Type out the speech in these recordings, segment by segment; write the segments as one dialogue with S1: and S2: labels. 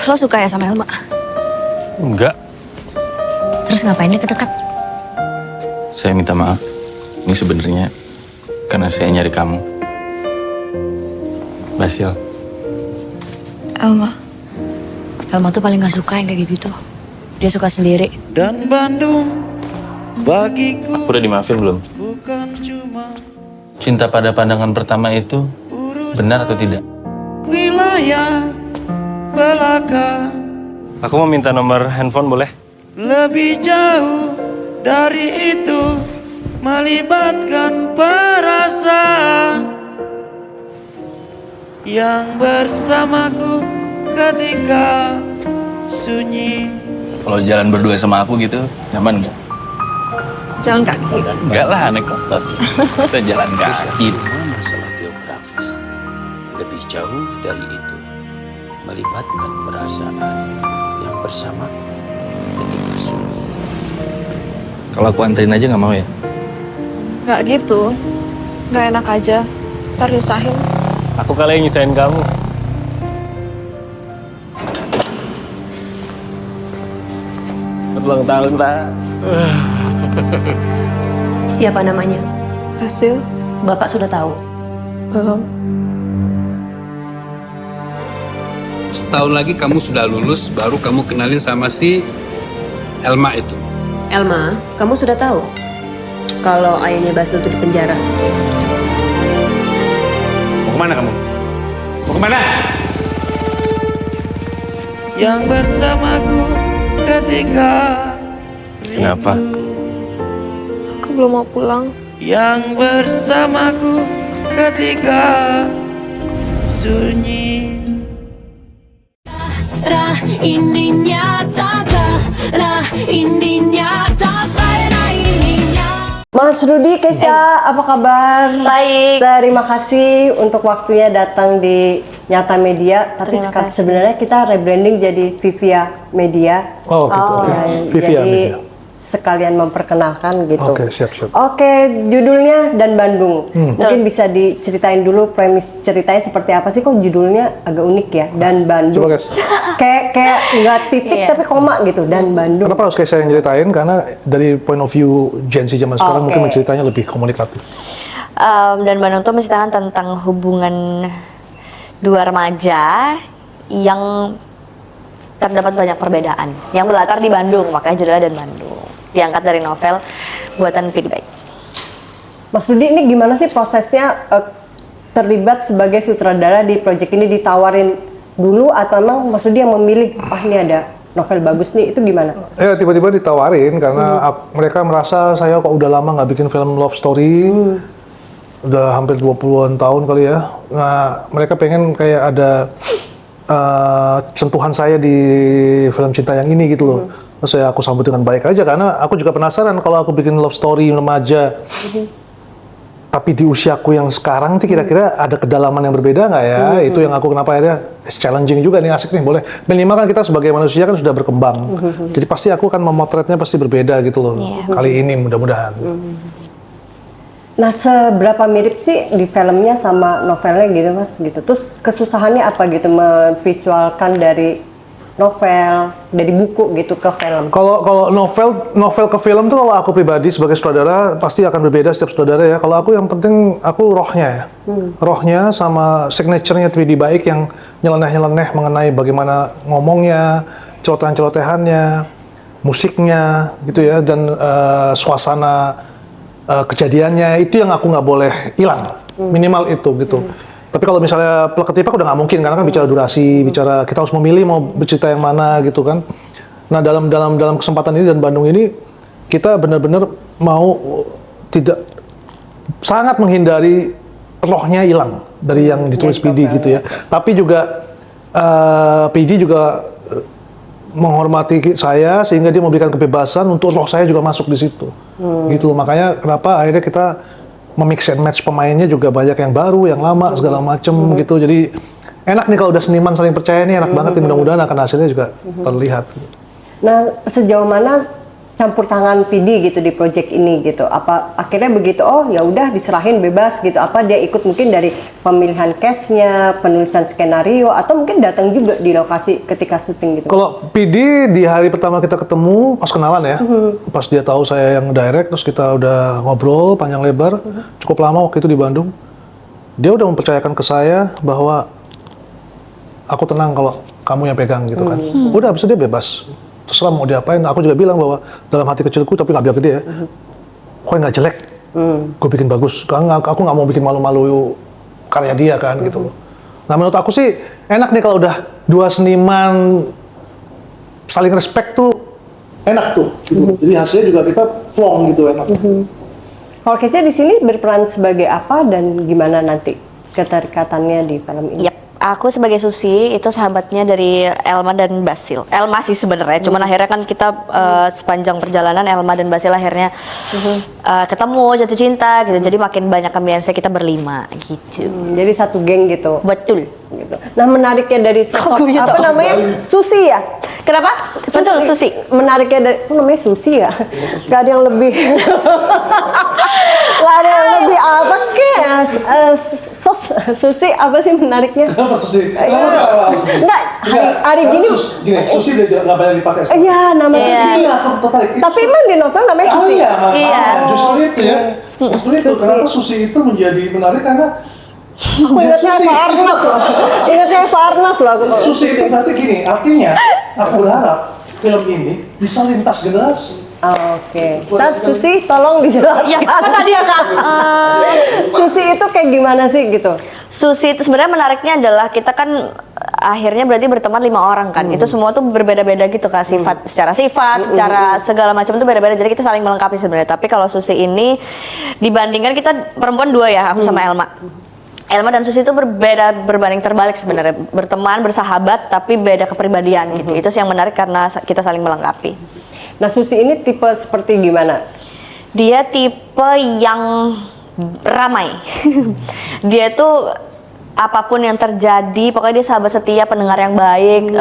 S1: Lo suka ya sama Elma?
S2: Enggak.
S1: Terus ngapain deket-deket?
S2: Saya minta maaf. Ini sebenarnya karena saya nyari kamu. Basil.
S1: Elma. Elma tuh paling gak suka yang kayak gitu. Dia suka sendiri.
S3: Dan Bandung bagiku
S2: Aku udah dimaafin belum?
S3: bukan cuma
S2: Cinta pada pandangan pertama itu benar atau tidak?
S3: wilayah belaka,
S2: Aku mau minta nomor handphone boleh?
S3: lebih jauh dari itu melibatkan perasaan yang bersamaku ketika sunyi.
S2: Kalau jalan berdua sama aku gitu, nyaman nggak?
S1: Jalan kaki.
S2: Enggak lah, naik motor. Saya jalan kaki.
S4: Masalah geografis lebih jauh dari itu melibatkan perasaan yang bersamaku ketika sunyi.
S2: Kalau aku anterin aja nggak mau ya?
S5: Nggak gitu, nggak enak aja. Ntar nyusahin.
S2: Aku kali yang nyusahin kamu. Ulang tahun, Pak.
S1: Siapa namanya?
S5: Hasil
S1: Bapak sudah tahu.
S5: belum.
S6: Setahun lagi kamu sudah lulus, baru kamu kenalin sama si Elma itu.
S1: Elma, kamu sudah tahu kalau ayahnya Basil itu di penjara.
S7: Mau kemana kamu? Mau kemana?
S3: Yang bersamaku ketika
S2: Kenapa?
S5: Aku belum mau pulang.
S3: yang bersamaku ketika sunyi.
S8: Ra ini nyata, ra ini nyata, ra ini nyata.
S9: Mas Rudi, Kesha, apa kabar?
S1: Baik.
S9: Terima kasih untuk waktunya datang di Nyata Media. Tapi
S1: Terima kasih.
S9: sebenarnya kita rebranding jadi Vivia Media.
S10: Oh gitu, oke.
S9: Ya,
S10: Vivia
S9: jadi
S10: Media.
S9: sekalian memperkenalkan gitu.
S10: Oke, siap.
S9: Oke, judulnya Dan Bandung.
S10: Hmm.
S9: Mungkin bisa diceritain dulu premis ceritanya seperti apa sih? Kok judulnya agak unik ya, Dan Bandung.
S10: Coba guys.
S9: kayak nggak titik
S1: Iya.
S9: tapi koma gitu, Dan Bandung.
S10: Kenapa harus kayak saya yang ceritain? Karena dari point of view Gen Z zaman sekarang
S9: Oke.
S10: mungkin menceritanya lebih komunikatif.
S1: Dan Bandung tuh menceritakan tentang hubungan dua remaja yang terdapat banyak perbedaan. Yang berlatar di Bandung, makanya judulnya Dan Bandung. Diangkat dari novel buatan Pidi Baik.
S9: Mas Rudi, ini gimana sih prosesnya terlibat sebagai sutradara di proyek ini? Ditawarin dulu atau emang Mas Rudi yang memilih, ini ada novel bagus nih, itu gimana?
S10: Ya tiba-tiba ditawarin karena mereka merasa saya kok udah lama nggak bikin film love story. Udah hampir 20-an tahun kali ya. Nah, mereka pengen kayak ada sentuhan saya di film cinta yang ini gitu loh. Terus aku sambut dengan baik aja karena aku juga penasaran kalau aku bikin love story remaja. Tapi di usiaku yang sekarang tuh kira-kira ada kedalaman yang berbeda nggak ya? Itu yang aku kenapa akhirnya challenging juga nih, asik nih, boleh. Minimal kan kita sebagai manusia kan sudah berkembang. Jadi pasti aku akan memotretnya pasti berbeda gitu loh. Kali ini mudah-mudahan.
S9: Nah, seberapa mirip sih di filmnya sama novelnya gitu Mas? Gitu. Terus kesusahannya apa gitu memvisualkan dari novel, dari buku gitu ke film?
S10: Kalau novel ke film tuh kalau aku pribadi sebagai sutradara pasti akan berbeda setiap sutradara ya. Kalau aku yang penting aku rohnya ya. Rohnya sama signature-nya 3D Baik yang nyeleneh-nyeleneh mengenai bagaimana ngomongnya, celotehan-celotehannya, musiknya gitu ya, dan suasana kejadiannya itu yang aku nggak boleh hilang. Minimal itu gitu. Tapi kalau misalnya plek ketipak udah nggak mungkin karena kan bicara durasi, bicara kita harus memilih mau bercerita yang mana gitu kan. Nah dalam kesempatan ini Dan Bandung ini kita benar-benar mau tidak sangat menghindari rohnya hilang dari yang ditulis PD gitu ya. Tapi juga PD juga menghormati saya sehingga dia memberikan kebebasan untuk roh saya juga masuk di situ. Gitu makanya kenapa akhirnya kita memix and match pemainnya juga banyak yang baru, yang lama, segala macem gitu. Jadi enak nih kalau udah seniman saling percaya nih, enak banget nih, mudah-mudahan akan hasilnya juga terlihat.
S9: Nah, sejauh mana campur tangan PD gitu di project ini gitu? Apa akhirnya begitu, oh ya udah diserahin bebas gitu? Apa dia ikut mungkin dari pemilihan cast-nya, penulisan skenario, atau mungkin datang juga di lokasi ketika syuting gitu?
S10: Kalau PD di hari pertama kita ketemu pas kenalan ya, pas dia tahu saya yang direct, terus kita udah ngobrol panjang lebar, cukup lama waktu itu di Bandung. Dia udah mempercayakan ke saya bahwa aku tenang kalau kamu yang pegang gitu kan. Udah habis itu dia bebas. Terserah mau diapain. Aku juga bilang bahwa dalam hati kecilku, tapi nggak bilang ke dia, kok nggak jelek, gue bikin bagus. Aku nggak mau bikin malu-malu karya dia kan gitu. Nah menurut aku sih enak nih kalau udah dua seniman saling respect tuh enak tuh. Gitu. Jadi hasilnya juga kita plong gitu enak.
S9: Kalau Kesia di sini berperan sebagai apa dan gimana nanti keterikatannya di film ini?
S1: Yap, aku sebagai Susi itu sahabatnya dari Elma dan Basil. Elma sih sebenarnya, cuman akhirnya kan kita sepanjang perjalanan Elma dan Basil akhirnya ketemu, jatuh cinta gitu. Jadi makin banyak ambience kita berlima gitu.
S9: Jadi satu geng gitu.
S1: Betul.
S9: Gitu. Nah menariknya dari sosok apa namanya Susi ya?
S1: Kenapa? Betul, Susi.
S9: Menariknya dari namanya Susi ya? Gak ada yang lebih gak ada yang lebih apa kayak Susi apa sih menariknya?
S10: Kenapa Susi?
S9: Enggak, hari gini
S10: Susi udah nggak banyak dipakai.
S9: iya nama Susi. Tapi emang di novel namanya Susi.
S1: Iya.
S10: Justru itu ya. Justru itu kenapa Susi itu menjadi menarik karena
S9: Aku ingatnya Eva Arnas loh. Ingatnya Eva Arnas loh aku.
S10: Susi itu berarti gini, artinya aku berharap film ini bisa lintas generasi.
S9: Oke. Nah, Susi tolong dijelaskan.
S1: Ya, apa tadi ya Kak?
S9: Susi itu kayak gimana sih gitu?
S1: Susi itu sebenarnya menariknya adalah kita kan akhirnya berarti berteman 5 orang kan. Itu semua tuh berbeda-beda gitu Kak, secara sifat, secara segala macam itu beda-beda. Jadi kita saling melengkapi sebenarnya. Tapi kalau Susi ini dibandingkan kita perempuan 2 ya, aku sama Elma. Elma dan Susi itu berbanding terbalik sebenarnya, berteman, bersahabat, tapi beda kepribadian gitu. Itu sih yang menarik karena kita saling melengkapi.
S9: Nah Susi ini tipe seperti gimana?
S1: Dia tipe yang ramai. Dia tuh apapun yang terjadi, pokoknya dia sahabat setia, pendengar yang baik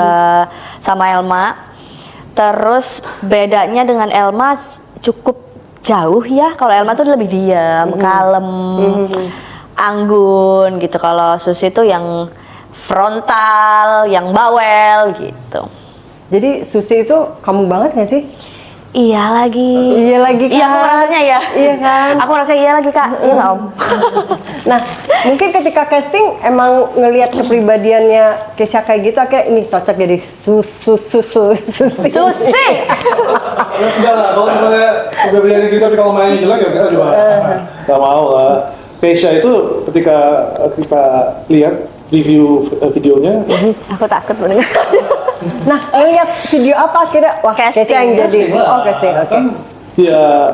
S1: sama Elma. Terus bedanya dengan Elma cukup jauh ya. Kalau Elma tuh lebih diam, kalem. Anggun gitu. Kalau Susi tuh yang frontal, yang bawel gitu.
S9: Jadi Susi itu kamu banget gak sih?
S1: Iya lagi.
S9: Iya lagi kan?
S1: Iya aku rasanya ya.
S9: Iya kan?
S1: Aku rasanya iya lagi Kak. Iya Om.
S9: Nah mungkin ketika casting emang ngelihat kepribadiannya Kesia kayak gitu, akhirnya ini cocok jadi Susi.
S10: Enggak lah, kalau misalnya kepribadian gitu, tapi kalau mainnya jelek ya kita juga nggak mau lah. Kesia itu ketika kita lihat review videonya,
S1: Aku takut mendengar.
S9: Nah ngelihat video apa akhirnya wah
S1: Casting.
S9: Kesia yang jadi casting. Oke.
S10: kan ya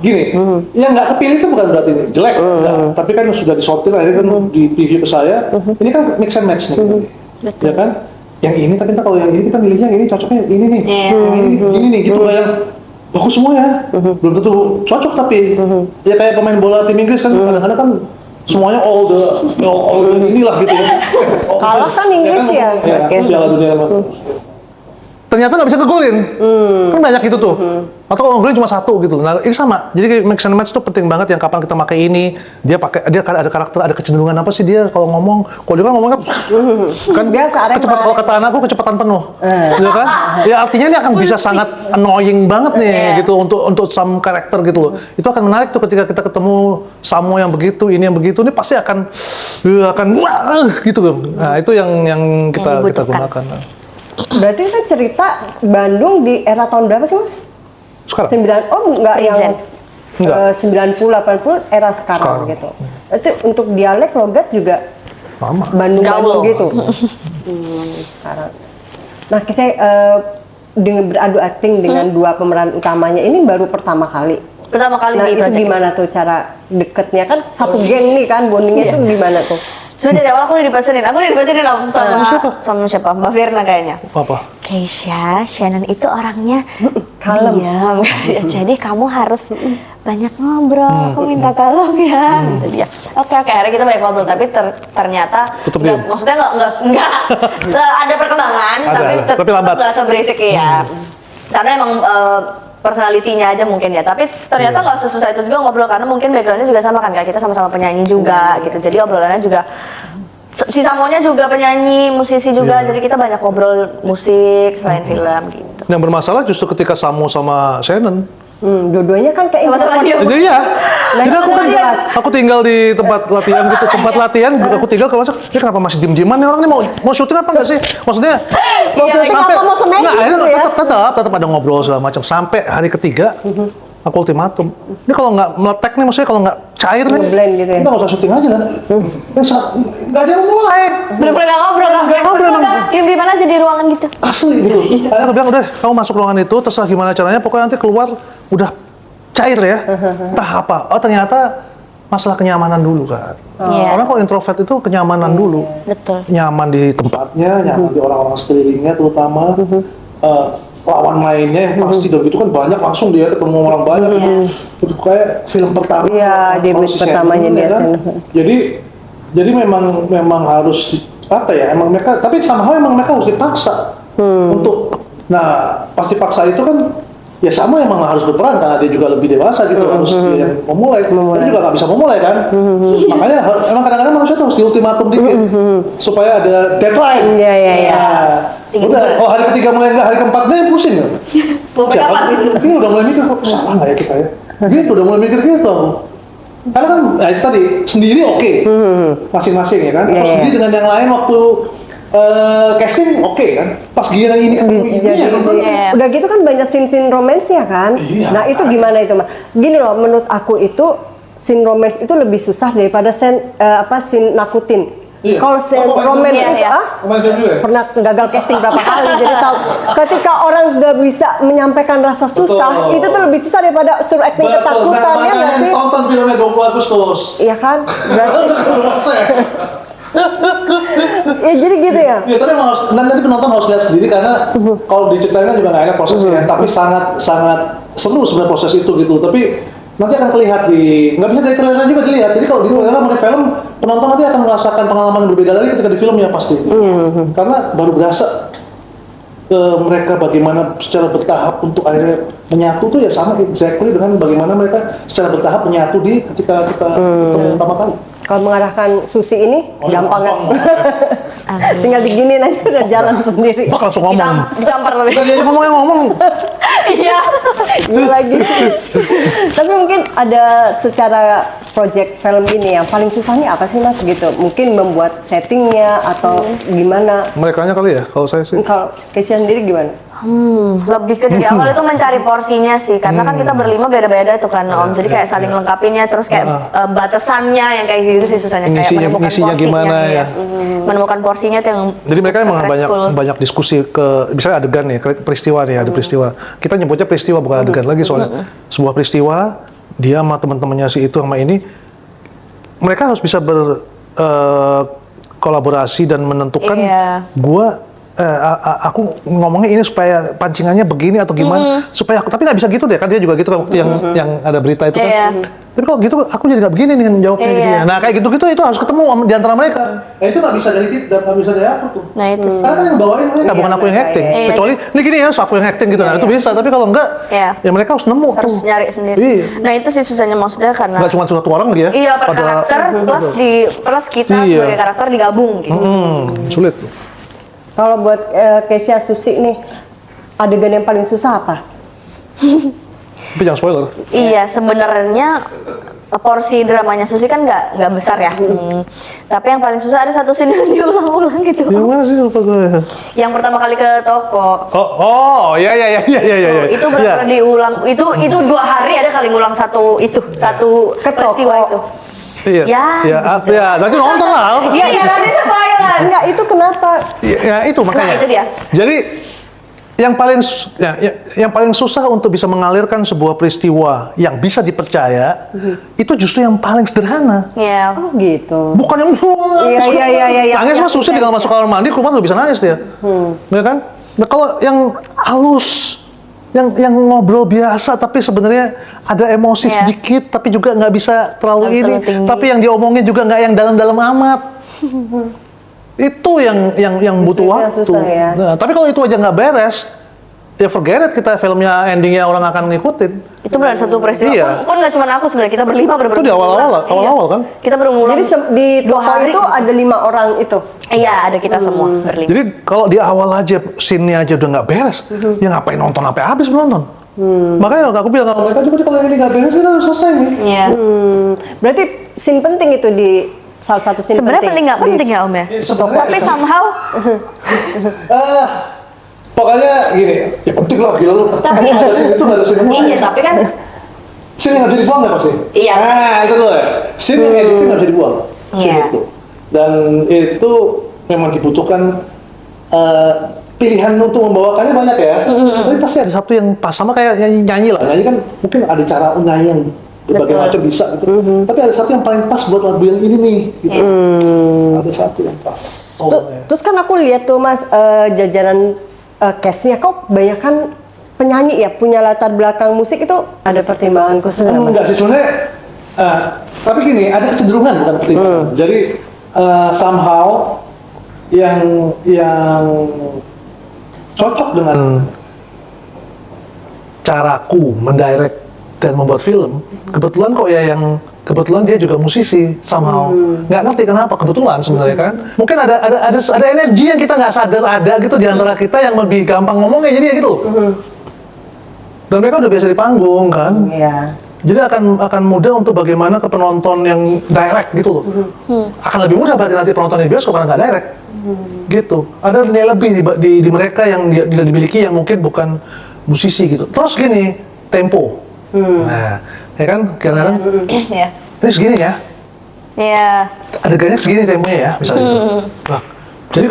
S10: gini, yang nggak kepilih itu bukan berarti jelek, enggak. Tapi kan sudah disortir akhirnya kan di review ke saya, ini kan mix and match nih, ya kan? Yang ini tapi kalau yang ini kita milihnya yang ini cocoknya ini nih, ini nih gitu yang bagus semua ya, belum tentu cocok tapi ya kayak pemain bola tim Inggris kan kadang-kadang kan semuanya all the inilah gitu ya.
S9: Kalah kan Inggris ya.
S10: Piala dunia ternyata nggak bisa ngegolin, kan banyak gitu tuh. Atau kalau ngegolin cuma 1 gitu. Nah ini sama. Jadi mix and match tuh penting banget. Yang kapan kita pakai ini, dia ada karakter, ada kecenderungan apa sih dia kalau ngomong. Kalau dia kan ngomongnya kan
S9: Biasa,
S10: kecepatan, kalau kata anakku kecepatan penuh, ya kan? Ya artinya dia akan bisa sangat annoying banget nih gitu untuk some karakter gitu loh. Itu akan menarik tuh ketika kita ketemu Samo yang begitu, ini yang begitu, ini pasti akan gitu loh. Nah itu yang kita gunakan.
S9: Berarti kan cerita Bandung di era tahun berapa sih Mas?
S10: Sekarang?
S9: 9, enggak yang
S10: Enggak.
S9: 90-80 era sekarang gitu. Itu untuk dialek logat juga
S10: Sama.
S9: Bandung gitu. Sekarang. Nah, saya dengan beradu akting dengan 2 pemeran utamanya ini baru pertama kali.
S1: Pertama kali
S9: Nah,
S1: di
S9: itu
S1: project
S9: gimana tuh cara deketnya kan satu geng nih kan bondingnya tuh gimana tuh?
S1: Sebenarnya dari awal aku udah dipesenin Om sama siapa? Mbak Firna kayaknya.
S10: Apa?
S1: Keisha, Shannon itu orangnya
S9: Kalem.
S1: diam. Jadi kamu harus banyak ngobrol. Aku minta tolong ya. Gitu dia. Oke, akhirnya kita banyak ngobrol. Tapi ternyata maksudnya nggak ada perkembangan.
S10: Ada, tapi lambat.
S1: Nggak seberisik ya. Karena emang personalitinya aja mungkin ya. Tapi ternyata nggak sesusah itu juga ngobrol karena mungkin backgroundnya juga sama kan, kayak kita sama-sama penyanyi juga gitu. Jadi obrolannya juga si Samonya juga penyanyi, musisi juga. Jadi kita banyak ngobrol musik selain film gitu.
S10: Yang bermasalah justru ketika Samo sama Shannon.
S9: Dua-duanya kan kayak
S1: Sama-sama
S9: introvert.
S1: dia.
S10: Jadi ya,
S9: Nah,
S10: jadi
S9: itu kan jelas.
S10: aku tinggal di tempat latihan gitu, tempat latihan, aku tinggal kalau masuk, dia kenapa masih diem-dieman nih orang ini mau syuting apa nggak sih? Maksudnya
S9: Mau syuting apa, mau semedi
S10: nggak, akhirnya
S9: gitu ya?
S10: tetap ada ngobrol segala macam sampai hari ketiga. Aku ultimatum. Ini kalau nggak meletek nih, maksudnya kalau nggak cair nih,
S9: Ngeblend gitu ya?
S10: kita nggak usah syuting aja lah. Nggak ada yang mulai.
S1: Bener-bener nggak ngobrol, gimana aja di ruangan gitu.
S10: Asli gitu. Akhirnya aku bilang udah, kamu masuk ruangan itu, terserah gimana caranya, pokoknya nanti keluar udah cair ya. Entah apa. Oh ternyata masalah kenyamanan dulu kan.
S1: Iya.
S10: Orang kalau introvert itu kenyamanan dulu.
S1: Betul.
S10: Nyaman di tempatnya, nyaman di orang-orang sekelilingnya terutama. Lawan mainnya yang pasti dong itu kan banyak langsung dia ketemu orang banyak itu kayak film pertama.
S9: Iya, debut
S10: kalau si
S9: pertamanya
S10: Shannon,
S9: dia,
S10: ya kan?
S9: Shannon.
S10: Jadi memang harus apa ya? Emang mereka tapi somehow emang mereka harus dipaksa untuk. Nah pasti paksa itu kan ya sama emang harus berperan karena dia juga lebih dewasa gitu harus dia yang memulai. Dia juga nggak bisa memulai kan. Makanya emang kadang-kadang manusia tuh harus diultimatum dikit supaya ada deadline.
S9: Iya.
S10: Udah, hari ketiga mulai enggak, hari keempatnya pusing ya?
S1: Mau kapan gitu?
S10: Ini udah mulai mikir, kok salah nggak ya kita ya? Gitu, udah mulai mikir gitu. Karena kan, nah itu tadi, sendiri oke. Masing-masing ya kan? Atau sendiri dengan yang lain waktu casting oke kan? Pas giliran ini ketemu ini ya kan?
S9: Udah gitu kan banyak scene romansnya kan.
S10: Iya.
S9: Nah itu gimana itu Mas? Gini loh, menurut aku itu scene romance itu lebih susah daripada scene nakutin.
S10: Iya.
S9: Kalau scene romance itu
S10: Kemarin film juga ya?
S9: pernah gagal casting berapa kali jadi tahu. Ketika orang nggak bisa menyampaikan rasa susah,
S10: Betul.
S9: itu tuh lebih susah daripada suruh acting ketakutan ya nggak sih?
S10: Tonton filmnya 20 Agustus.
S9: Iya kan? Berarti ya jadi gitu ya.
S10: Ya tapi emang harus, nanti penonton harus lihat sendiri karena kalau diceritain juga nggak enak prosesnya, tapi sangat seru sebenarnya proses itu gitu. Tapi nanti akan terlihat nggak bisa dari trailer juga dilihat. Jadi kalau di trailer sama di film, penonton nanti akan merasakan pengalaman yang berbeda lagi ketika di filmnya pasti. Karena baru berasa mereka bagaimana secara bertahap untuk akhirnya menyatu tuh ya sama exactly dengan bagaimana mereka secara bertahap menyatu ketika kita ketemu pertama kali.
S9: Kalau mengarahkan Susi ini gampang ya.
S10: gampang.
S9: Tinggal diginiin aja udah jalan sendiri.
S10: Bak langsung ngomong.
S1: Ditampar lebih.
S10: Udah dia ngomong.
S1: Iya.
S9: Iya lagi. Tapi mungkin ada secara project film ini yang paling susahnya apa sih Mas gitu? Mungkin membuat settingnya atau gimana?
S10: Merekanya kali ya, kalau saya sih.
S9: Kalau Kesia sendiri gimana?
S1: Lebih ke di awal itu mencari porsinya sih, karena kan kita berlima beda-beda tuh kan Om, jadi kayak saling lengkapinnya, terus kayak batasannya yang kayak gitu sih susahnya, kayak menemukan
S10: ngisinya
S1: porsinya
S10: gimana ya?
S1: menemukan porsinya tuh yang
S10: Jadi mereka emang
S1: successful.
S10: banyak diskusi misalnya adegan nih, peristiwa nih, ada peristiwa. Kita nyebutnya peristiwa bukan adegan lagi soalnya sebuah peristiwa dia sama teman-temannya si itu sama ini, mereka harus bisa berkolaborasi dan menentukan aku ngomongnya ini supaya pancingannya begini atau gimana supaya aku, tapi nggak bisa gitu deh kan dia juga gitu kan waktu yang ada berita itu kan. Tapi kalau gitu aku jadi nggak begini nih jawabnya gitu ya. Nah kayak gitu itu harus ketemu di antara mereka. Itu nggak bisa dari aku tuh.
S1: Nah itu sih.
S10: Karena kan yang bawain mereka bukan aku yang acting. Kecuali ini gini ya, aku yang acting gitu. Nah itu bisa. Tapi kalau enggak, ya mereka harus nemu
S1: harus
S10: tuh.
S1: nyari sendiri.
S10: Iya.
S1: Nah itu sih susahnya maksudnya karena
S10: Nggak cuma satu orang lagi ya.
S1: iya per karakter plus kita sebagai karakter digabung gitu.
S10: Sulit tuh.
S9: Kalau buat Kesia Susi nih, adegan yang paling susah apa?
S10: Tapi jangan spoiler.
S1: Iya, sebenarnya porsi dramanya Susi kan nggak besar ya. Tapi yang paling susah ada satu scene yang diulang-ulang gitu.
S10: Yang mana sih lupa gue?
S1: Yang pertama kali ke toko.
S10: Iya.
S1: Itu benar-benar diulang. Itu 2 hari ada kali ngulang satu peristiwa itu.
S10: Iya. Nanti nonton lah.
S9: Iya, nanti spoiler. Enggak, itu kenapa?
S10: Ya itu makanya.
S1: Nah, itu dia.
S10: Jadi yang paling susah untuk bisa mengalirkan sebuah peristiwa yang bisa dipercaya itu justru yang paling sederhana.
S1: Iya.
S9: Oh gitu.
S10: Bukan yang
S9: Iya.
S10: nangis mah susah tinggal masuk kamar mandi keluar udah bisa nangis dia. Ya kan? Nah, kalau yang halus yang ngobrol biasa tapi sebenarnya ada emosi sedikit tapi juga nggak bisa terlalu ini
S1: tinggi.
S10: tapi yang diomongin juga nggak yang dalam-dalam amat. Itu yang butuh waktu.
S9: Susah, ya.
S10: Nah, tapi kalau itu aja nggak beres, ya forget it, kita filmnya endingnya orang akan ngikutin.
S1: Itu benar satu peristiwa.
S10: Iya.
S1: Pun nggak cuma aku sebenarnya, kita berlima
S10: Itu di awal-awal kan.
S1: Kita baru mulai.
S9: Jadi di
S1: 2
S9: toko
S1: hari.
S9: itu ada 5 orang itu.
S1: Iya, ada kita semua berlima.
S10: Jadi kalau di awal aja scene-nya aja udah nggak beres, ya ngapain nonton sampai habis nonton? Makanya aku bilang sama mereka, coba kalau ini nggak beres kita harus selesai nih.
S1: Iya.
S9: Berarti scene penting itu di salah satu scene
S1: Sebenarnya penting nggak penting ya Om ya? Tapi somehow
S10: Pokoknya gini, ya penting lah, gila lu. Ada scene itu nggak ada scene yang
S1: iya, tapi kan
S10: scene yang nggak bisa dibuang nggak pasti?
S1: Iya.
S10: Nah itu tuh ya, scene yang editing nggak bisa dibuang. Scene
S1: Iya.
S10: itu. Dan itu memang dibutuhkan pilihan untuk membawakannya banyak ya. Tapi pasti ada satu yang pas, sama kayak nyanyi lah. Nyanyi kan mungkin ada cara nyanyi yang berbagai macam bisa gitu. Tapi ada satu yang paling pas buat lagu yang ini nih. Gitu. Ada satu yang pas.
S9: Terus kan aku lihat tuh Mas jajaran cast-nya kok kebanyakan penyanyi ya, punya latar belakang musik, itu ada pertimbangan khusus nggak, Mas?
S10: Enggak sih sebenarnya. Tapi gini, ada kecenderungan bukan pertimbangan. Jadi somehow yang cocok dengan caraku mendirect dan membuat film, kebetulan kok ya yang kebetulan dia juga musisi somehow. Nggak ngerti kenapa, kebetulan sebenarnya kan. Mungkin ada energi yang kita nggak sadar ada gitu di antara kita yang lebih gampang ngomongnya jadi gitu. Dan mereka udah biasa di panggung kan.
S9: Iya.
S10: Jadi akan mudah untuk bagaimana ke penonton yang direct gitu loh. Akan lebih mudah berarti nanti penonton di bioskop karena nggak direct. Gitu. Ada nilai lebih di mereka yang dimiliki yang mungkin bukan musisi gitu. Terus gini, tempo. Nah, ya kan kadang-kadang
S1: Iya.
S10: ini segini ya.
S1: Iya.
S10: Adegannya segini temponya ya, misalnya gitu. Nah, jadi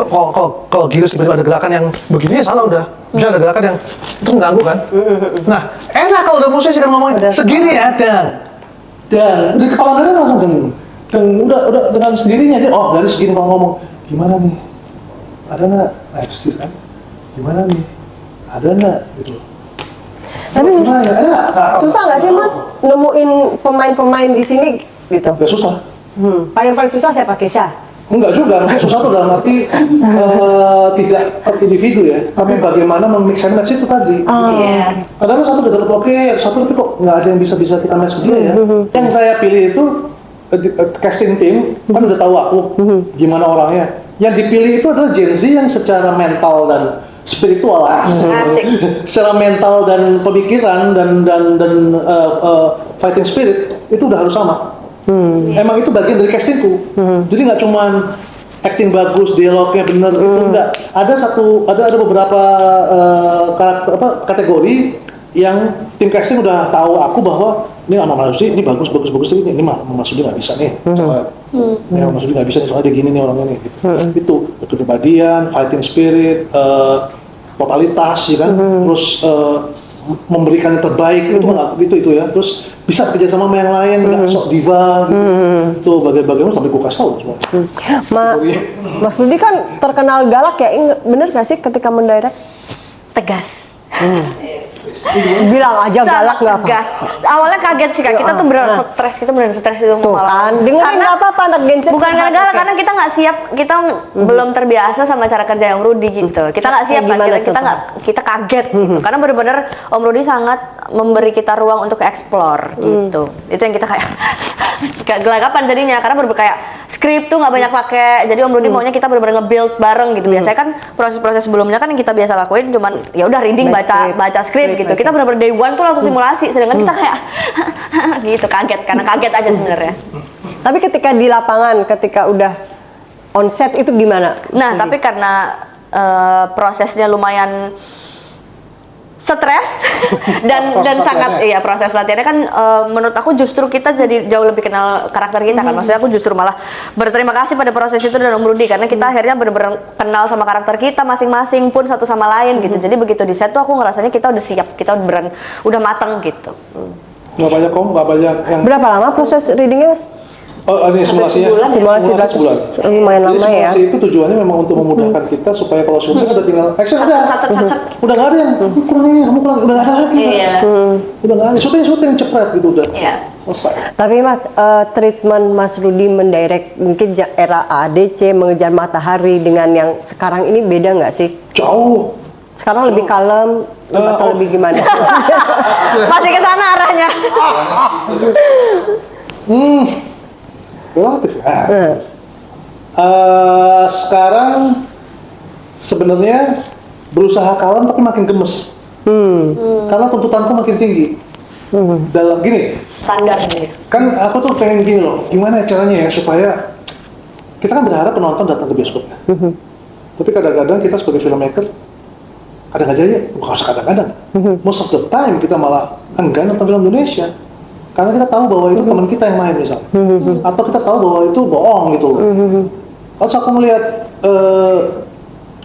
S10: kalau Gilus tiba-tiba ada gerakan yang begini ya salah udah. Misalnya ada gerakan yang itu mengganggu kan. Nah, enak kalau udah musisi kan ngomongin segini ya dan di kepala mereka langsung dan udah dengan sendirinya dia dari segini mau ngomong gimana nih, ada nggak? Nah itu sih kan, gimana nih, ada nggak gitu.
S9: Tapi
S10: Gimana ya? Ada nggak?
S9: susah nggak sih Mas nemuin pemain-pemain di sini gitu?
S10: Nggak susah.
S9: Paling susah siapa, Kesha?
S10: Enggak juga, maksudnya susah tuh dalam arti tidak per individu ya, tapi bagaimana memix and match itu tadi.
S1: Iya.
S10: Kadang satu udah oke, satu tapi kok nggak ada yang bisa kita match ke dia ya. Yang saya pilih itu casting tim kan udah tahu aku gimana orangnya. Yang dipilih itu adalah Gen Z yang secara mental dan spiritual,
S1: Asik.
S10: secara mental dan pemikiran dan fighting spirit itu udah harus sama. Emang itu bagian dari castingku. Jadi nggak cuman acting bagus, dialognya bener itu enggak. Ada beberapa kategori yang tim casting udah tahu aku bahwa ini sama Mas Rudi, ini bagus ini Mas Rudi nggak bisa nih. Soalnya Mas Rudi nggak bisa nih soalnya dia gini nih orangnya nih. Gitu. Itu kepribadian, fighting spirit, totalitas, ya kan. Terus memberikan yang terbaik itu ya. Terus bisa kerja sama yang lain, nggak sok diva gitu. Itu bagaimana sampai gue kasih tahu semua.
S9: Mas Rudi kan terkenal galak ya, bener gak sih ketika mendirect?
S1: Tegas.
S9: Bilang aja galak nggak apa?
S1: Tegas. Awalnya kaget sih Kak, kita tuh beneran stres, itu
S9: Tuh kan, dengerin nggak apa-apa anak Gen Z.
S1: Bukan karena galak, karena kita nggak siap, kita belum terbiasa sama cara kerja Om Rudi gitu. Kita nggak siap kan, kita kaget gitu. Karena bener-bener Om Rudi sangat memberi kita ruang untuk explore gitu. Itu yang kita kayak gelagapan jadinya, karena bener-bener kayak skrip tuh nggak banyak pakai. Jadi Om Rudi maunya kita bener-bener nge-build bareng gitu. Biasanya kan proses-proses sebelumnya kan yang kita biasa lakuin cuman ya udah reading, baca skrip gitu. Kita bener-bener day one tuh langsung simulasi, sedangkan kita kayak gitu kaget, karena kaget aja sebenarnya.
S9: Tapi ketika di lapangan, ketika udah on set itu gimana?
S1: Nah, tapi karena prosesnya lumayan stres dan sangat proses latihannya kan menurut aku justru kita jadi jauh lebih kenal karakter kita kan. Maksudnya aku justru malah berterima kasih pada proses itu dan Om Rudi, karena kita akhirnya benar-benar kenal sama karakter kita masing-masing pun satu sama lain gitu. Jadi begitu di set tuh aku ngerasanya kita udah siap, kita udah mateng gitu.
S10: Nggak banyak yang
S9: Berapa lama proses readingnya, Mas?
S10: Ini simulasinya.
S9: Simulasi
S10: sebulan.
S9: Lumayan lama ya.
S10: Simulasi itu tujuannya memang untuk memudahkan kita supaya kalau syuting udah tinggal action udah nggak ada yang kurang ini, kamu kurang, udah nggak ada lagi.
S1: Iya.
S10: Udah nggak ada, syuting cepet gitu udah.
S1: Iya.
S10: Selesai.
S9: Tapi Mas, treatment Mas Rudi mendirect mungkin era ADC, Mengejar Matahari dengan yang sekarang ini beda nggak sih?
S10: Jauh.
S9: Sekarang lebih kalem atau lebih gimana?
S1: Masih ke sana arahnya.
S10: Relatif ya. Sekarang sebenarnya berusaha kalem tapi makin gemes. Karena tuntutanku makin tinggi. Dalam gini,
S1: Standar nih.
S10: kan aku tuh pengen gini loh, gimana caranya ya supaya kita kan berharap penonton datang ke bioskop ya. Tapi kadang-kadang kita sebagai filmmaker, kadang-kadang ya, bukan kadang-kadang, most of the time kita malah enggan nonton film Indonesia. Karena kita tahu bahwa itu teman kita yang main misalnya. Atau kita tahu bahwa itu bohong gitu loh. Kalau aku melihat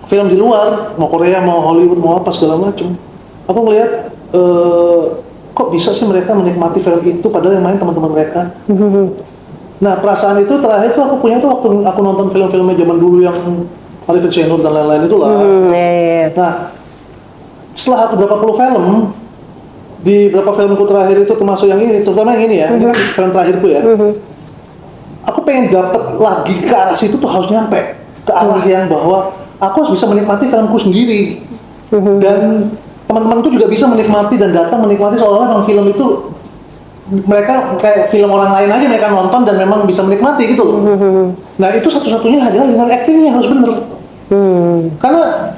S10: film di luar, mau Korea, mau Hollywood, mau apa segala macam, aku melihat kok bisa sih mereka menikmati film itu padahal yang main teman-teman mereka. Nah, perasaan itu terakhir tuh aku punya tuh waktu aku nonton film-filmnya zaman dulu yang Arifin Syenur dan lain-lain itulah. Nah, setelah aku berapa puluh film, di beberapa filmku terakhir itu termasuk yang ini, terutama yang ini ya, ini kan film terakhirku ya. Aku pengen dapat lagi ke arah situ tuh harus nyampe ke arah yang bahwa aku harus bisa menikmati filmku sendiri. Dan teman-teman itu juga bisa menikmati dan datang menikmati seolah-olah memang film itu mereka kayak film orang lain aja mereka nonton dan memang bisa menikmati gitu loh. Nah itu satu-satunya adalah dengan actingnya harus bener. Karena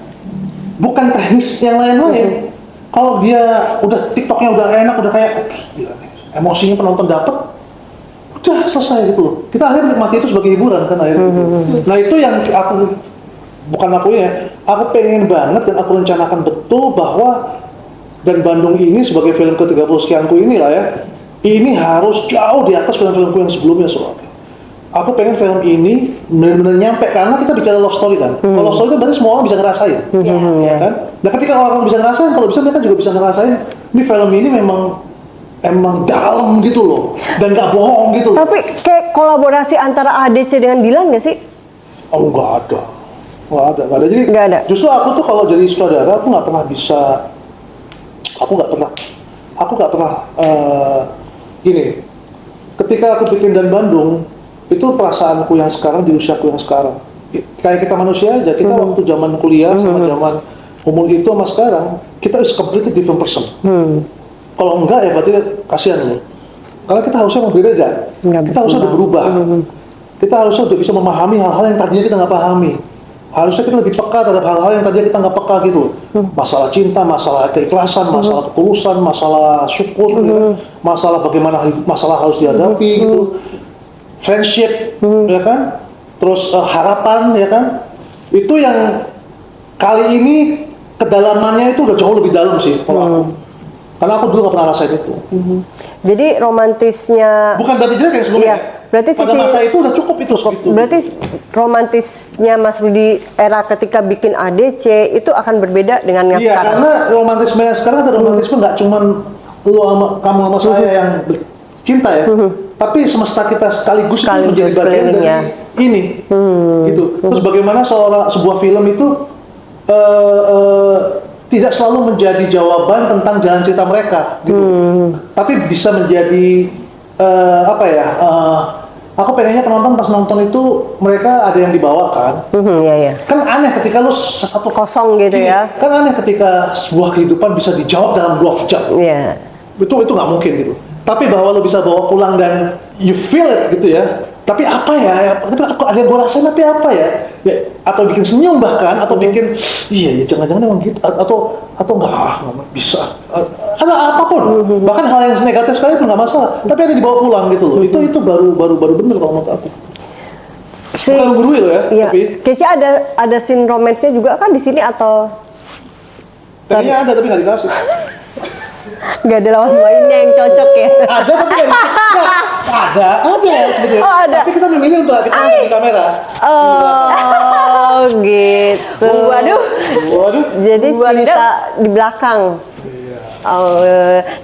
S10: bukan teknis yang lain-lain. Kalau dia udah TikToknya udah enak, udah kayak gila, emosinya penonton dapet, udah selesai gitu loh. Kita akhirnya menikmati itu sebagai hiburan kan akhirnya. Nah itu yang aku bukan aku ya, aku pengen banget dan aku rencanakan betul bahwa dan Bandung ini sebagai film ke-30 sekianku inilah ya, ini harus jauh di atas film-filmku yang sebelumnya soalnya. Aku pengen film ini benar-benar nyampe karena kita bicara love story kan. Kalau love story itu berarti semua orang bisa ngerasain, ya kan? Nah ketika orang bisa ngerasain, kalau bisa mereka juga bisa ngerasain. Ini film ini emang dalam gitu loh dan nggak bohong gitu.
S9: Tapi kayak kolaborasi antara ADC dengan Dilan nggak sih?
S10: Oh nggak ada. Nggak ada. Jadi
S9: nggak ada.
S10: Justru aku tuh kalau jadi sutradara aku nggak pernah bisa. Aku nggak pernah gini. Ketika aku bikin Dan Bandung, itu perasaanku yang sekarang di usiaku yang sekarang. Kayak kita manusia aja, kita waktu zaman kuliah sama zaman umur itu sama sekarang, kita is completely different person. Kalau enggak ya berarti kasihan loh. Karena kita harusnya berbeda, kita harusnya udah berubah. Kita harusnya udah bisa memahami hal-hal yang tadinya kita nggak pahami. Harusnya kita lebih peka terhadap hal-hal yang tadinya kita nggak peka gitu. Masalah cinta, masalah keikhlasan, masalah ketulusan, masalah syukur, gitu. Masalah bagaimana masalah harus dihadapi gitu. Friendship, ya kan? Terus harapan, ya kan? Itu yang kali ini kedalamannya itu udah jauh lebih dalam sih kalau aku. Karena aku dulu nggak pernah rasain itu.
S9: Jadi romantisnya.
S10: Bukan berarti jelek yang sebelumnya.
S9: Iya, berarti
S10: pada masa itu udah cukup itu segitu.
S9: Berarti romantisnya Mas Rudi era ketika bikin ADC itu akan berbeda dengan yang
S10: iya,
S9: sekarang.
S10: karena romantisme sekarang ada romantisme nggak cuman lu sama kamu sama saya yang cinta ya, tapi semesta kita sekaligus itu menjadi bagian dari ini, gitu. Terus bagaimana sebuah film itu tidak selalu menjadi jawaban tentang jalan cerita mereka, gitu. Tapi bisa menjadi apa ya? Aku pengennya penonton pas nonton itu mereka ada yang dibawakan. Kan aneh ketika lu satu
S9: kosong gitu ya.
S10: Kan aneh ketika sebuah kehidupan bisa dijawab dalam 2 jam. Itu nggak mungkin gitu. Tapi bahwa lo bisa bawa pulang dan you feel it gitu ya. Tapi apa ya? Tapi aku ada yang gue rasain tapi apa ya? Atau bikin senyum bahkan, atau bikin iya ya jangan-jangan emang gitu, atau nggak bisa. Ada apapun, bahkan hal yang negatif sekali pun nggak masalah. Tapi ada dibawa pulang gitu loh. Itu baru bener kalau menurut aku. Bukan gurui loh ya.
S9: Iya.
S10: Tapi
S9: Keisha ada scene romance-nya juga kan di sini atau?
S10: Kayaknya ada tapi nggak dikasih.
S9: Nggak ada lawan mainnya yang cocok ya?
S10: Ada tapi ada sebetulnya.
S9: Oh, ada.
S10: Tapi kita memilih untuk kita di kamera.
S9: Oh gitu.
S1: Waduh.
S9: Jadi cerita di belakang.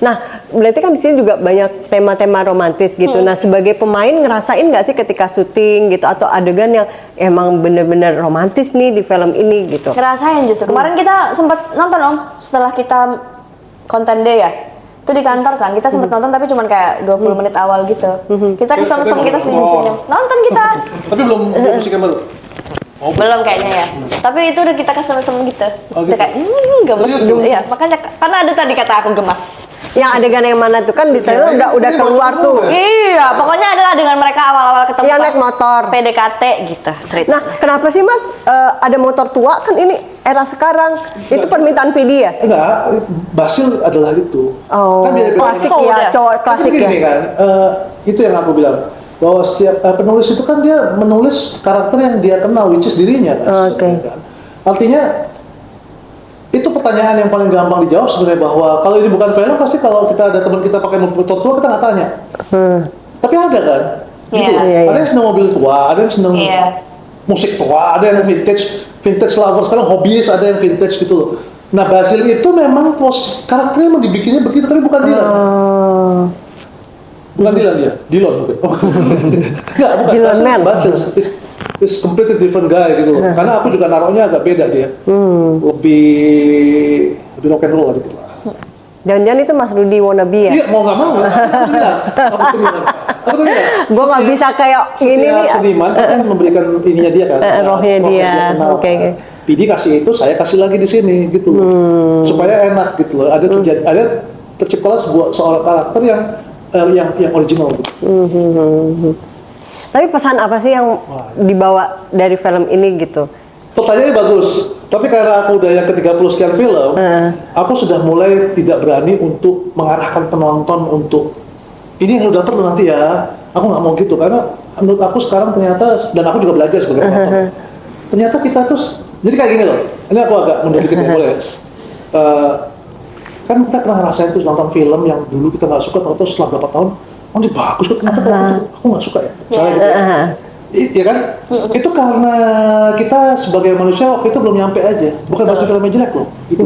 S9: Nah, berarti kan di sini juga banyak tema-tema romantis gitu. Nah, sebagai pemain ngerasain nggak sih ketika syuting gitu atau adegan yang emang bener-bener romantis nih di film ini gitu?
S1: Ngerasain justru. Kemarin kita sempat nonton Om setelah kita konten day ya. Itu di kantor kan, kita sempat nonton tapi cuma kayak 20 menit awal gitu. Kita kesem-sem, kita senyum-senyum. Nonton kita.
S10: Tapi belum musik yang baru.
S1: Belum kayaknya ya. Tapi itu udah kita kesel-kesel gitu.
S10: Oh,
S1: Udah
S10: gitu?
S1: kayak gemes
S10: Serius,
S1: gitu.
S10: gemes?
S1: Iya, makanya karena ada tadi kata aku gemas.
S9: Yang adegan yang mana tuh kan di trailer udah keluar tuh.
S1: Iya, pokoknya adalah dengan mereka awal-awal ketemu
S9: Yang
S1: pas
S9: naik motor.
S1: PDKT gitu cerita.
S9: Nah, kenapa sih Mas ada motor tua kan ini era sekarang? Itu permintaan PD ya?
S10: Enggak, Basil adalah itu.
S9: Oh,
S10: Kan dia bilang,
S9: klasik
S1: So,
S9: ya,
S1: udah.
S9: cowok klasik
S10: itu
S9: ya.
S10: gini kan, itu yang aku bilang bahwa setiap penulis itu kan dia menulis karakter yang dia kenal, which is dirinya kan.
S9: Oke.
S10: Kan? Artinya itu pertanyaan yang paling gampang dijawab sebenarnya, bahwa kalau ini bukan film pasti kalau kita ada teman kita pakai motor tua kita nggak tanya. Tapi ada kan, gitu.
S1: Iya.
S9: Iya, iya.
S10: Ada yang senang mobil tua, ada yang senang
S1: Iya.
S10: musik tua, ada yang vintage lover, sekarang hobiis, ada yang vintage gitu loh. Nah, Basil itu memang karakternya emang dibikinnya begitu, tapi bukan Dylan. Bukan Dylan dia, Dillon mungkin. Oh. Enggak, bukan.
S9: Dylan Man.
S10: Basil is completely different guy gitu loh. Karena aku juga naruhnya agak beda dia. Lebih rock and roll gitu lah.
S9: Jangan-jangan itu Mas Rudi wannabe ya?
S10: Iya, mau nggak mau. Aku tuh bilang.
S9: Gue nggak bisa kayak ini
S10: Setiap
S9: nih.
S10: seniman kan memberikan ininya dia kan.
S9: Rohnya dia.
S10: kenal.
S9: Oke.
S10: PD kasih itu, saya kasih lagi di sini gitu. Supaya enak gitu loh. Ada terciptalah seorang karakter yang original gitu.
S9: Tapi pesan apa sih yang dibawa dari film ini gitu?
S10: Pertanyaannya bagus, tapi karena aku udah yang ke-30 sekian film, aku sudah mulai tidak berani untuk mengarahkan penonton untuk ini yang lu dapat lo nanti ya. Aku nggak mau gitu, karena menurut aku sekarang ternyata, dan aku juga belajar sebagai penonton, ternyata kita tuh, jadi kayak gini loh, ini aku agak mundur dikit ya, boleh ya? Kan kita pernah ngerasain tuh nonton film yang dulu kita nggak suka, atau setelah berapa tahun, oh ini bagus kok, kenapa aku nggak suka ya? Misalnya gitu ya. Iya kan? Itu karena kita sebagai manusia waktu itu belum nyampe aja. Bukan berarti filmnya jelek loh. Gitu.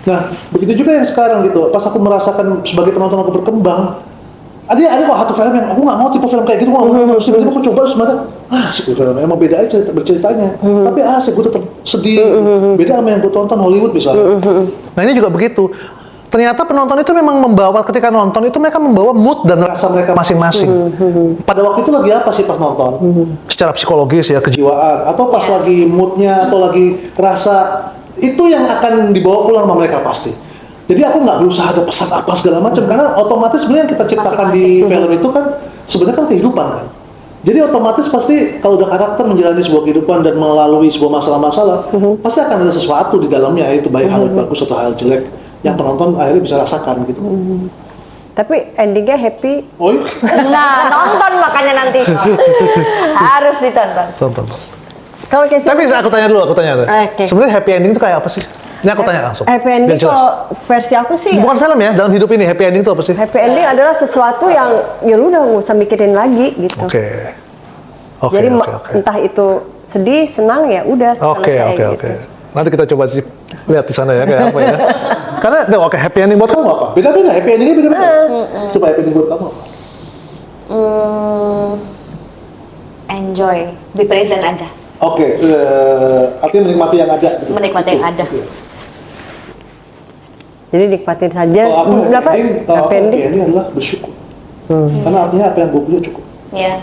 S10: Nah, begitu juga yang sekarang gitu. Pas aku merasakan sebagai penonton aku berkembang, ada kok satu film yang aku nggak mau tipe film kayak gitu. Tiba-tiba aku coba ternyata asik filmnya, emang beda aja berceritanya. Tapi asik, gue tetap sedih. Beda sama yang gue tonton Hollywood misalnya. Nah ini juga begitu. Ternyata penonton itu memang membawa, ketika nonton itu mereka membawa mood dan rasa mereka masing-masing. Pada waktu itu lagi apa sih pas nonton? Secara psikologis ya, kejiwaan, atau pas lagi moodnya, atau lagi rasa, itu yang akan dibawa pulang sama mereka pasti. Jadi aku nggak berusaha ada pesan apa segala macam, karena otomatis sebenarnya yang kita ciptakan di film itu kan sebenarnya kan kehidupan kan. Jadi otomatis pasti kalau udah karakter menjalani sebuah kehidupan dan melalui sebuah masalah-masalah, pasti akan ada sesuatu di dalamnya, itu baik hal bagus atau hal jelek, yang penonton akhirnya bisa rasakan gitu.
S9: Tapi endingnya happy.
S10: Oh iya?
S1: Nah, nonton makanya nanti. Harus ditonton.
S10: Tonton.
S9: Kalau kayak
S10: Tapi aku tanya dulu.
S9: Oke.
S10: Sebenarnya happy ending itu kayak apa sih? Ini aku tanya langsung.
S9: happy ending
S10: biar jelas.
S9: kalau versi aku sih
S10: Bukan film ya, dalam hidup ini happy ending itu apa sih?
S9: happy ending adalah sesuatu yang ya lu udah nggak usah mikirin lagi gitu.
S10: Oke.
S9: Jadi entah itu sedih, senang ya udah selesai gitu.
S10: Oke. Nanti kita coba sih lihat di sana ya kayak apa ya. Karena happy ending buat kamu apa? Beda-beda, happy endingnya beda-beda. Coba happy ending buat kamu apa?
S1: Enjoy, be present aja.
S10: Oke, artinya menikmati yang ada. Gitu.
S1: Menikmati yang ada.
S9: Jadi nikmatin saja.
S10: Kalau
S9: Berapa? Happy ending.
S10: ending adalah bersyukur. Karena artinya apa yang gue punya cukup.
S1: Iya.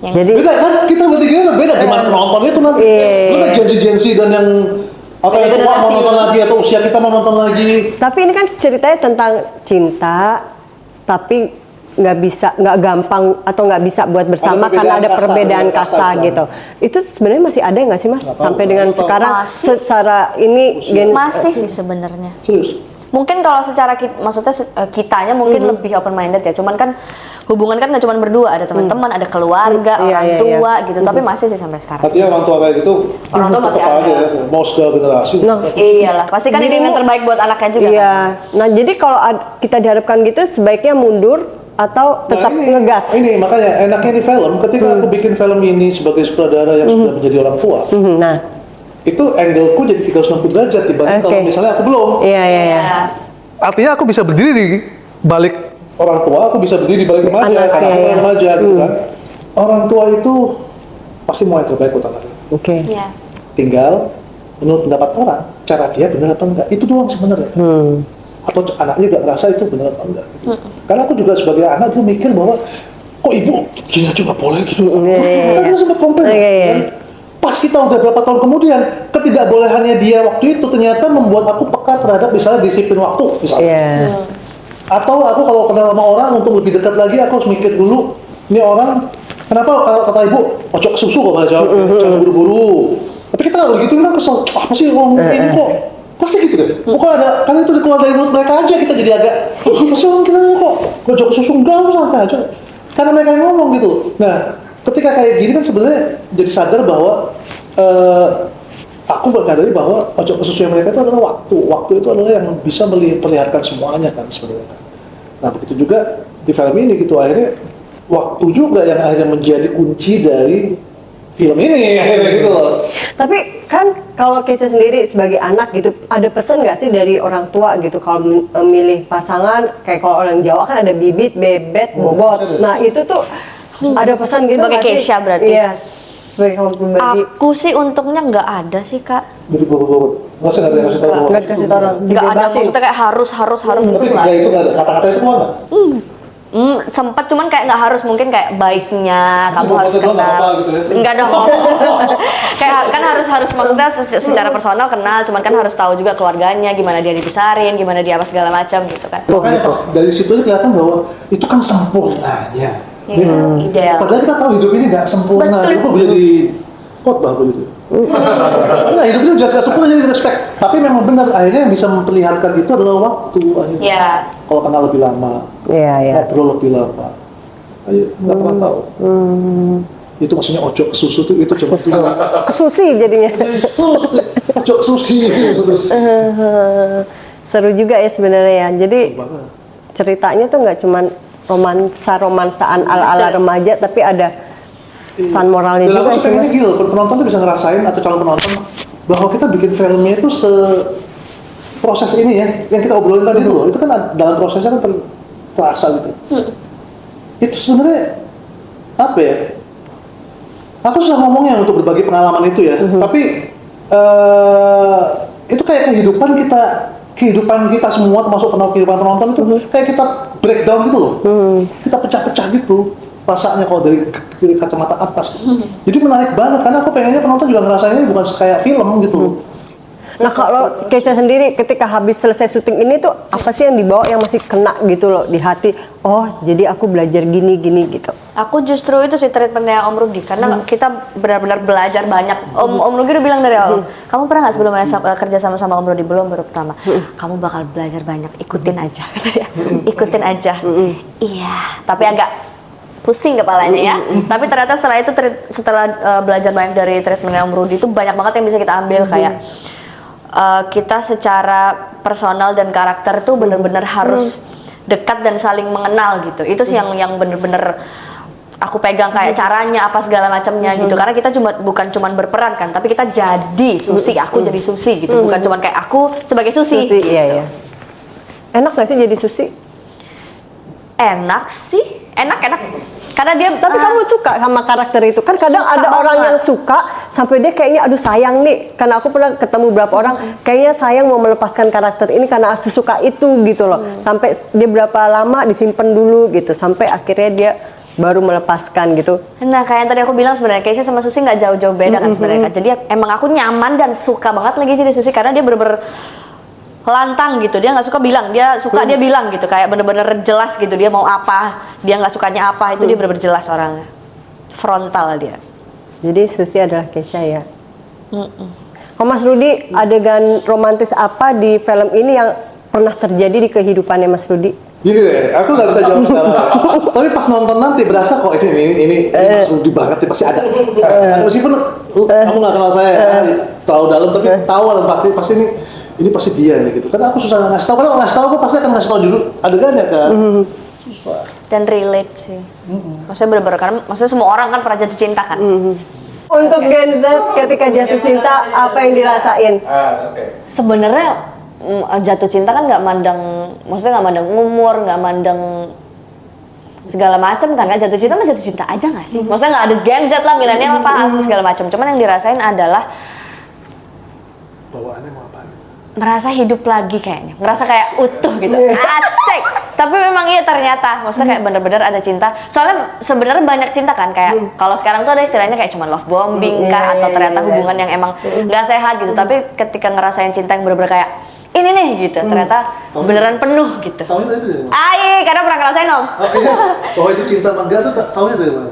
S1: Yang
S9: Jadi
S10: Beda kan? Kita bertiga beda gimana penonton itu nanti. Lu kan Gen-Z dan yang apa yang tua mau nonton lagi atau usia kita mau nonton lagi.
S9: tapi ini kan ceritanya tentang cinta, tapi nggak gampang atau nggak bisa buat bersama
S10: Ada
S9: karena ada
S10: perbedaan
S9: perbedaan
S10: kasta,
S9: kasta gitu. Itu sebenarnya masih ada nggak sih Mas? Sampai dengan sekarang
S1: Masih.
S9: secara ini
S1: masih sih sebenarnya.
S10: Serius.
S1: Mungkin kalau secara maksudnya kitanya mungkin lebih open minded ya. Cuman kan hubungan kan nggak cuma berdua, ada teman-teman, ada keluarga, orang tua gitu. Tapi masih sih sampai sekarang.
S10: Artinya orang tua kayak gitu,
S1: Orang tua masih
S10: tetap
S1: ada.
S10: aja ya, mau segala generasi.
S1: Iyalah, pasti kan ini yang terbaik buat anaknya juga.
S9: Iya.
S1: Kan?
S9: Nah jadi kalau kita diharapkan gitu sebaiknya mundur atau tetap ngegas.
S10: Ini makanya enaknya di film, ketika aku bikin film ini sebagai sutradara yang sudah menjadi orang tua,
S9: Nah,
S10: itu angleku jadi 360 derajat dibanding kalau misalnya aku belum.
S9: iya.
S10: Artinya aku bisa berdiri di balik orang tua, aku bisa berdiri di balik remaja, karena aku remaja gitu kan. Orang tua itu pasti mau yang terbaik buat anaknya.
S9: Oke.
S1: Iya.
S10: Tinggal menurut pendapat orang, cara dia benar apa enggak, itu doang sebenarnya. Atau anaknya nggak ngerasa itu benar apa enggak. Gitu. Karena aku juga sebagai anak tuh mikir bahwa kok ibu gini aja nggak boleh gitu. Kan kita sempat komplain. Kan? pas kita udah berapa tahun kemudian, ketidakbolehannya dia waktu itu ternyata membuat aku peka terhadap misalnya disiplin waktu, misalnya.
S9: Iya.
S10: Atau aku kalau kenal sama orang untuk lebih dekat lagi, aku harus mikir dulu, ini orang, kenapa kalau kata ibu, ocok susu kok baca, jangan buru-buru. Tapi kita kalau gitu kan kesel, apa sih ngomong ini kok? Pasti gitu deh. Bukan ada, karena itu keluar dari mulut mereka aja kita jadi agak, pasti orang kita kok ocok susu, enggak, santai aja. Karena mereka yang ngomong gitu. Nah, ketika kayak gini kan sebenarnya jadi sadar bahwa aku menyadari bahwa ojo kesusuan mereka itu adalah waktu. Waktu itu adalah yang bisa memperlihatkan semuanya kan sebenarnya. Nah begitu juga di film ini gitu, akhirnya waktu juga yang akhirnya menjadi kunci dari film ini akhirnya gitu loh.
S9: Tapi kan kalau Keisha sendiri sebagai anak gitu, ada pesan nggak sih dari orang tua gitu kalau memilih pasangan, kayak kalau orang Jawa kan ada bibit, bebet, bobot. Nah itu tuh ada pesan gitu
S1: Sebagai
S9: nggak sih?
S1: Keisha berarti?
S9: Iya, sebagai kamu pribadi.
S1: Aku sih untungnya nggak ada sih kak.
S10: Jadi bobot-bobot. Nggak usah dikasih tahu.
S9: Nggak dikasih tahu orang,
S1: Nggak ada,
S9: dibebasin.
S1: maksudnya kayak harus
S10: Tapi
S1: gitu lah.
S10: tiga itu nggak ada. Kata-kata itu mana?
S1: Sempet cuman kayak nggak harus, mungkin kayak baiknya kamu harus
S10: maksudnya
S1: kenal.
S10: apa gitu ya?
S1: Enggak dong. Kayak kan harus maksudnya secara personal kenal, cuman kan harus tahu juga keluarganya, gimana dia dibesarin, gimana dia apa segala macam gitu kan.
S10: Makanya pas dari situ aja kelihatan bahwa itu kan sempurnanya.
S1: Iya, ideal.
S10: Padahal kita tahu hidup ini nggak sempurna,
S1: Betul.
S10: itu kok jadi khotbah begitu. Nah hidup ini jelas nggak sempurna jadi respect. Tapi memang benar akhirnya yang bisa memperlihatkan itu adalah waktu akhirnya.
S1: Iya.
S10: Kalau kenal lebih lama,
S9: Iya, iya.
S10: ngobrol lebih lama, ayo nggak pernah tahu. Itu maksudnya ojo ke susu tuh itu cuma
S9: Kesusi jadinya.
S10: ojo ke susi.
S9: Seru juga ya sebenarnya ya. Jadi ceritanya tuh nggak cuman romansaan ala-ala remaja, tapi ada pesan moralnya
S10: Dan
S9: juga
S10: aku sih
S9: sih
S10: pengennya
S9: Mas.
S10: gitu, penonton tuh bisa ngerasain atau calon penonton bahwa kita bikin filmnya itu proses ini ya, yang kita obrolin tadi dulu, itu kan dalam prosesnya kan terasa gitu. Itu sebenarnya apa ya? Aku susah ngomongnya untuk berbagi pengalaman itu ya, tapi itu kayak kehidupan kita semua termasuk kehidupan penonton itu kayak kita breakdown gitu loh, kita pecah-pecah gitu rasanya kalau dari kacamata atas. Jadi menarik banget karena aku pengennya penonton juga ngerasainnya bukan kayak film gitu.
S9: Nah kalau Keisha sendiri ketika habis selesai syuting ini tuh apa sih yang dibawa yang masih kena gitu loh di hati? Oh jadi aku belajar gini gitu.
S1: Aku justru itu sih treatmentnya Om Rudi, karena kita benar-benar belajar banyak. Om Rudi udah bilang dari awal, kamu pernah nggak sebelumnya kerja sama Om Rudi? Belum, baru pertama. Kamu bakal belajar banyak, ikutin aja, kata dia. Ikutin aja. Iya, tapi agak pusing kepalanya ya. Tapi ternyata setelah itu setelah belajar banyak dari treatmentnya Om Rudi itu banyak banget yang bisa kita ambil, kayak kita secara personal dan karakter tuh bener-bener harus dekat dan saling mengenal gitu. Itu sih yang bener-bener aku pegang, kayak caranya apa segala macamnya gitu. Karena kita bukan cuman berperan kan, tapi kita jadi Susi, aku jadi Susi gitu. Bukan cuman kayak aku sebagai Susi.
S9: Susi,
S1: gitu.
S9: iya. Enak gak sih jadi Susi?
S1: Enak sih, enak. Karena dia
S9: Tapi kamu suka sama karakter itu kan? Kadang
S1: Suka
S9: ada orang
S1: banget.
S9: yang suka sampai dia kayaknya aduh sayang nih, karena aku pernah ketemu beberapa orang kayaknya sayang mau melepaskan karakter ini karena sesuka itu gitu loh. Sampai dia berapa lama disimpan dulu gitu sampai akhirnya dia baru melepaskan gitu.
S1: Nah, kayak yang tadi aku bilang sebenarnya Keisha sama Susi nggak jauh-jauh beda kan sebenarnya. Jadi emang aku nyaman dan suka banget lagi jadi Susi karena dia bener-bener lantang gitu. Dia nggak suka bilang, dia suka dia bilang gitu. Kayak bener-bener jelas gitu dia mau apa, dia nggak sukanya apa, itu dia bener-bener jelas orangnya. Frontal dia.
S9: Jadi Susi adalah Keisha ya. Oh Mas Rudi, adegan romantis apa di film ini yang pernah terjadi di kehidupannya Mas Rudi?
S10: Gini deh, aku nggak bisa jawab sekarang. Tapi pas nonton nanti berasa kok ini Mas Rudi banget, pasti ada. Meskipun kamu nggak kenal saya terlalu dalam, tapi tahu lah pasti ini pasti dia nih gitu. Karena aku susah ngasih tahu. Kalau ngasih tahu aku pasti akan ngasih tahu dulu adegannya kan. Susah.
S1: Dan relate sih. Maksudnya bener-bener karena maksudnya semua orang kan pernah jatuh cinta kan.
S9: Untuk Gen Z ketika jatuh cinta apa yang dirasain?
S1: Sebenarnya jatuh cinta kan nggak mandang, maksudnya nggak mandang umur, nggak mandang segala macam kan. Jatuh cinta mah jatuh cinta aja nggak sih? Maksudnya nggak ada Gen Z lah, milenial apa segala macam. Cuman yang dirasain adalah
S10: Bawaannya mau apa?
S1: merasa hidup lagi kayaknya, merasa kayak utuh gitu, asik. Tapi memang iya ternyata, maksudnya kayak bener-bener ada cinta. Soalnya sebenarnya banyak cinta kan, kayak kalau sekarang tuh ada istilahnya kayak cuma love bombing kah, atau ternyata hubungan yang emang nggak sehat gitu. Tapi ketika ngerasain cinta yang bener-bener kayak ini nih gitu, ternyata beneran penuh gitu.
S10: Tahunya dari mana?
S1: Karena pernah ngerasain om.
S10: Bahwa itu cinta mangga tuh tahunya dari mana?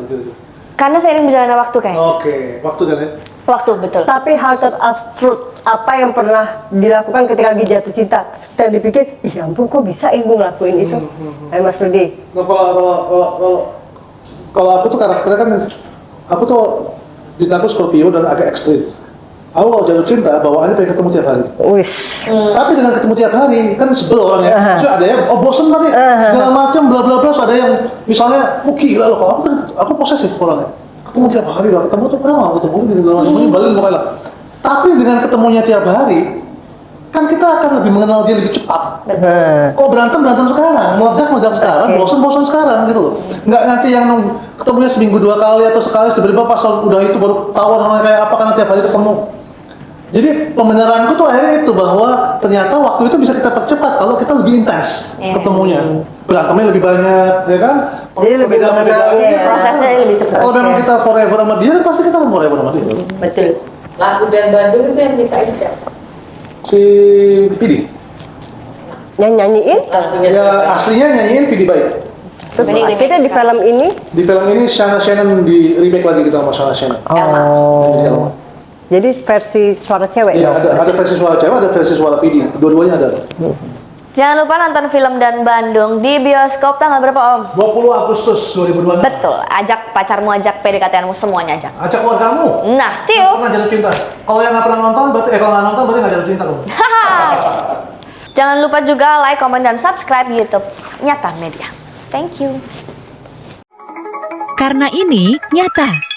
S1: Karena seiring berjalannya waktu kayak.
S10: Oke, waktu kan ya?
S1: Waktu betul.
S9: Tapi hal terabsurd apa yang pernah dilakukan ketika lagi jatuh cinta? Setelah dipikir, ih ampun kok bisa ya gue ngelakuin itu? Ayo Mas Rudi.
S10: Nah, kalau aku tuh karakternya kan, aku tuh di aku Scorpio dan agak ekstrim. Aku kalau jatuh cinta, bawaannya pengen ketemu tiap hari.
S9: Wis.
S10: Tapi dengan ketemu tiap hari, kan sebel orangnya. Terus ada yang, oh bosen tadi, segala macam, bla bla bla. Ada yang, misalnya, oh gila loh, kalau aku posesif orangnya. Ketemu tiap hari lah, ketemu tuh pernah mau ketemu, gini, ini balik pokoknya. Tapi dengan ketemunya tiap hari, kan kita akan lebih mengenal dia lebih cepat. Kok berantem sekarang, meledak sekarang, bosen sekarang gitu loh. Nggak nanti yang ketemunya seminggu 2 kali atau sekali, tiba-tiba pas udah itu baru tahu orangnya kayak apa karena tiap hari ketemu. Jadi pembenaranku tuh akhirnya itu bahwa ternyata waktu itu bisa kita percepat kalau kita lebih intens ketemunya, berantemnya lebih banyak, ya kan?
S9: Jadi lebih mengenalnya,
S1: prosesnya lebih cepat.
S10: Kalau memang kita forever sama dia, pasti kita akan forever sama dia.
S1: Betul.
S11: Lagu dan Bandung itu yang mintain siapa?
S10: Si Pidi.
S9: Yang nyanyiin?
S10: Ya aslinya nyanyiin Pidi Baik.
S9: Terus akhirnya di film ini?
S10: Di film ini Shana Shannon di remake lagi kita sama Shana Shannon. Jadi Elma.
S9: Jadi versi suara cewek
S10: Iya,
S9: dong?
S10: ada versi suara cewek, ada versi suara Pidi. Dua-duanya ada.
S1: Jangan lupa nonton film Dan Bandung di bioskop tanggal berapa om?
S10: 20 Agustus 2026.
S1: Betul, ajak pacarmu, ajak PDKT-mu, semuanya ajak.
S10: Ajak keluargamu.
S1: Nah, see you.
S10: Pernah jatuh cinta. Kalau yang nggak pernah nonton, berarti kalau nggak nonton berarti nggak jatuh cinta kamu.
S1: Jangan lupa juga like, komen, dan subscribe YouTube Nyata Media. Thank you.
S8: Karena ini nyata.